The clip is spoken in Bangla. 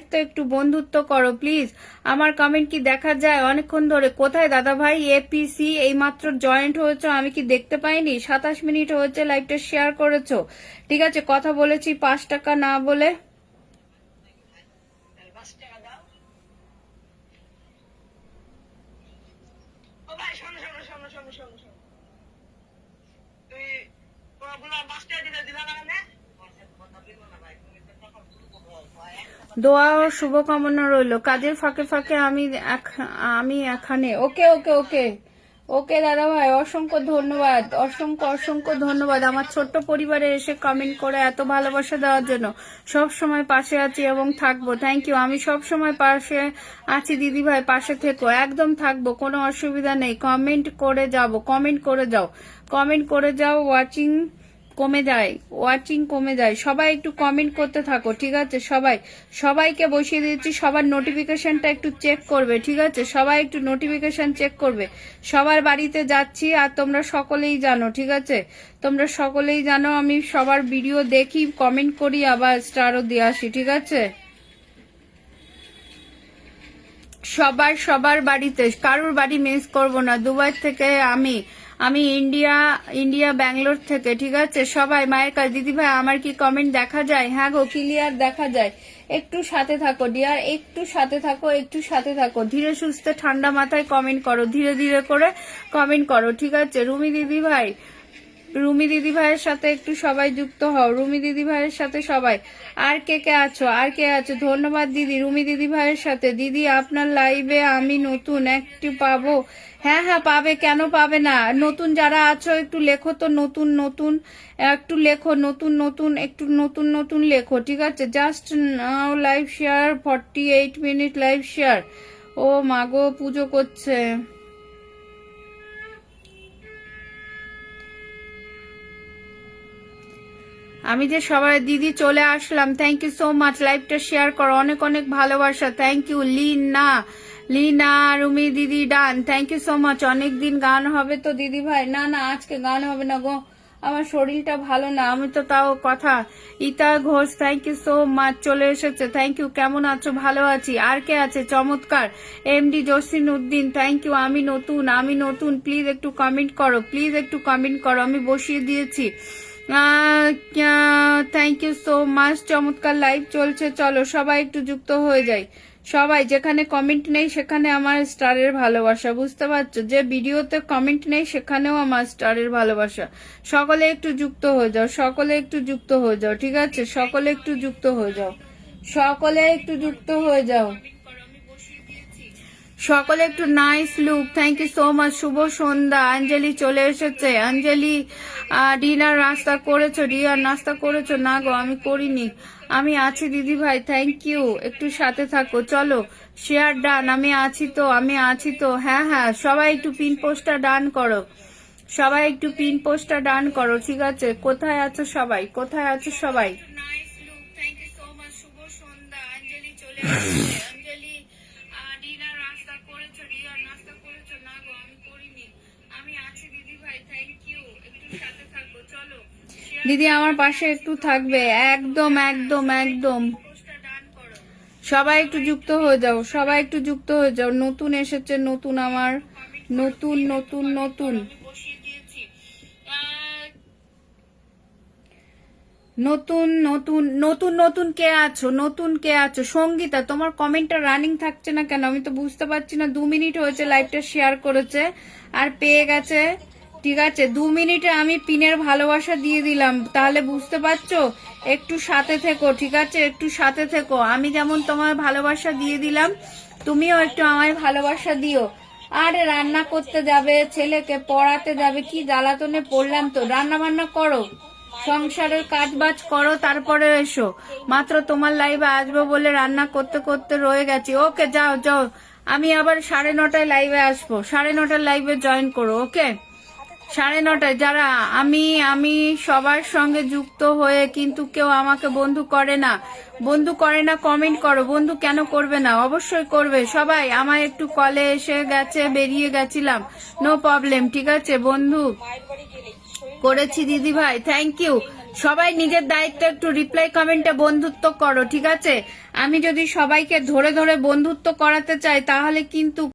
তো একটু বন্ধুত্ব করো প্লিজ। আমার কমেন্ট কি দেখা যায় অনেকক্ষণ ধরে? কোথায় দাদা ভাই? এপিসি এইমাত্র জয়েন্ট হয়েছো, আমি কি দেখতে পাইনি? 27 মিনিট হয়েছে লাইভটা শেয়ার করেছো, ঠিক আছে? কথা বলেছি 5 টাকা না বলে। দোয়া ও শুভকামনা রইল। কাজের ফাঁকে ফাঁকে আমি এখানে। ওকে ওকে ওকে ওকে দাদা ভাই, অসংখ্য ধন্যবাদ, অসংখ্য অসংখ্য ধন্যবাদ আমার ছোট্ট পরিবারে এসে কমেন্ট করে এত ভালোবাসা দেওয়ার জন্য। সব সময় পাশে আছি এবং থাকবো। Thank you. আমি সব সময় পাশে আছি দিদি ভাই, পাশে থেকো। একদম থাকবো, কোনো অসুবিধা নেই। কমেন্ট করে যাব, কমেন্ট করে যাও, কমেন্ট করে যাও। ওয়াচিং কমে যায়। সবাই একটু কমেন্ট করতে থাকো, ঠিক আছে? সবাইকে বসিয়ে দিচ্ছি। সবার নোটিফিকেশনটা একটু চেক করবে, ঠিক আছে? সবাই একটু নোটিফিকেশন চেক করবে। সবার বাড়িতে যাচ্ছি, আর তোমরা সকলেই জানো, ঠিক আছে? তোমরা সকলেই জানো আমি সবার ভিডিও দেখি, কমেন্ট করি, আবার স্টারও দিয়ে আসি, ঠিক আছে? সবার বাড়িতে, কারোর বাড়ি মিস করব না। দুবাই থেকে আমি ইন্ডিয়া ব্যাঙ্গালোর থেকে, ঠিক আছে? সবাই মায়ের কাছে। দিদি ভাই আমার কি কমেন্ট দেখা যায়? হ্যাঁ গো, ক্লিয়ার দেখা যায়। একটু সাথে থাকো ডিয়ার, একটু সাথে থাকো, একটু সাথে থাকো। ধীরে সুস্থে ঠান্ডা মাথায় কমেন্ট করো, ধীরে ধীরে করে কমেন্ট করো, ঠিক আছে? রুমি দিদি ভাইয়ের সাথে একটু সবাই যুক্ত হও। রুমি দিদি ভাইয়ের সাথে সবাই। আর কে আছো? ধন্যবাদ দিদি। রুমি দিদি ভাইয়ের সাথে। দিদি আপনার লাইভে আমি নতুন, একটু পাবো? হ্যাঁ হ্যাঁ পাবে, কেন পাবে না? নতুন যারা আছো একটু লেখো তো, নতুন নতুন একটু লেখো, নতুন নতুন একটু নতুন নতুন লেখো, ঠিক আছে? Just now live share, 48 minute live share. ও মাগো, পুজো করছে। আমি যে সবাই দিদি চলে আসলাম। Thank you so much. লাইভটা শেয়ার করো, অনেক অনেক ভালোবাসা। Thank you. লিনা রুমি দিদি done, thank you so much. অনেকদিন গান হবে তো দিদি ভাই? না না, আজকে গান হবে না গো, আমার শরীরটা ভালো না। আমি তো তাও কথা। Ita Ghosh, thank you so much, চলে এসেছে। Thank you. কেমন আছো? ভালো আছি। আর কে আছে? চমৎকার। MD Jasim Uddin, thank you. আমি নতুন, প্লিজ একটু কমেন্ট করো, প্লিজ একটু কমেন্ট করো। আমি বসিয়ে দিয়েছি। Thank you so much. চমৎকার লাইভ চলছে, চলো সবাই একটু যুক্ত হয়ে যাই। সবাই, যেখানে কমেন্ট নেই সেখানে আমার স্টারের ভালোবাসা, বুঝতে পারছো? যে ভিডিওতে কমেন্ট নেই সেখানেও আমার স্টারের ভালোবাসা। সকলে একটু যুক্ত হয়ে যাও, সকলে একটু যুক্ত হয়ে যাও, ঠিক আছে? সকলে একটু যুক্ত হয়ে যাও, সকলে একটু যুক্ত হয়ে যাও। সকলে একটু nice look, thank you so much. শুভ সন্ধ্যা। অঞ্জলি চলে এসেছে। অঞ্জলি ডিনার নাস্তা করেছো? না গো, আমি করিনি। আমি আছি দিদি ভাই, থ্যাংক ইউ। একটু সাথে থাকো, চলো শেয়ার ডান। আমি আছি তো। হ্যাঁ হ্যাঁ, সবাই একটু পিন পোস্টটা ডান করো, সবাই একটু পিন পোস্টটা ডান করো, ঠিক আছে? কোথায় আছো সবাই? কোথায় আছো সবাই? দিদি আমার পাশে একটু থাকবে, একদম একদম একদম। সবাই একটু যুক্ত হয়ে যাও, সবাই একটু যুক্ত হয়ে যাও। নতুন এসেছে, নতুন আমার, নতুন নতুন নতুন নতুন নতুন নতুন নতুন কে আছো? নতুন কে আছো? সঙ্গীতা, তোমার কমেন্টটা রানিং থাকছে না কেন? আমি তো বুঝতে পারছি না। 2 মিনিট হয়েছে লাইভটা শেয়ার করেছে আর পেয়ে গেছে, ঠিক আছে? 2 মিনিটে আমি পিনের ভালোবাসা দিয়ে দিলাম, তাহলে বুঝতে পারছো? একটু সাথে থেকো, ঠিক আছে? একটু সাথে থেকো। আমি যেমন তোমার ভালোবাসা দিয়ে দিলাম, তুমিও একটু আমায় ভালোবাসা দিও। আরে রান্না করতে যাবে, ছেলেকে পড়াতে যাবে, কি জ্বালাতনে পড়লাম তো। রান্না বান্না করো, সংসারের কাজ বাজ করো, তারপরে এসো। মাত্র তোমার লাইভে আসবো বলে রান্না করতে করতে রয়ে গেছি। ওকে, যাও যাও। আমি আবার 9:30 লাইভে আসবো। 9:30 লাইভে জয়েন করো, ওকে? 9:30 যারা আমি সবার সঙ্গে যুক্ত হয়ে কিন্তু কেউ আমাকে বন্ধু করে না, কমেন্ট করো। বন্ধু কেন করবে না? অবশ্যই করবে সবাই। আমার একটু কলে এসে গেছে, বেরিয়ে গেছিলাম, নো প্রবলেম, ঠিক আছে? বন্ধু করেছি দিদি ভাই, থ্যাংক ইউ। সবাই নিজের দায়িত্ব একটু রিপ্লাই কমেন্টে বন্ধুত্ব করো, ঠিক আছে? আমি যদি সবাইকে ধরে ধরে বন্ধুত্ব করাতে চাই তাহলে কিন্তু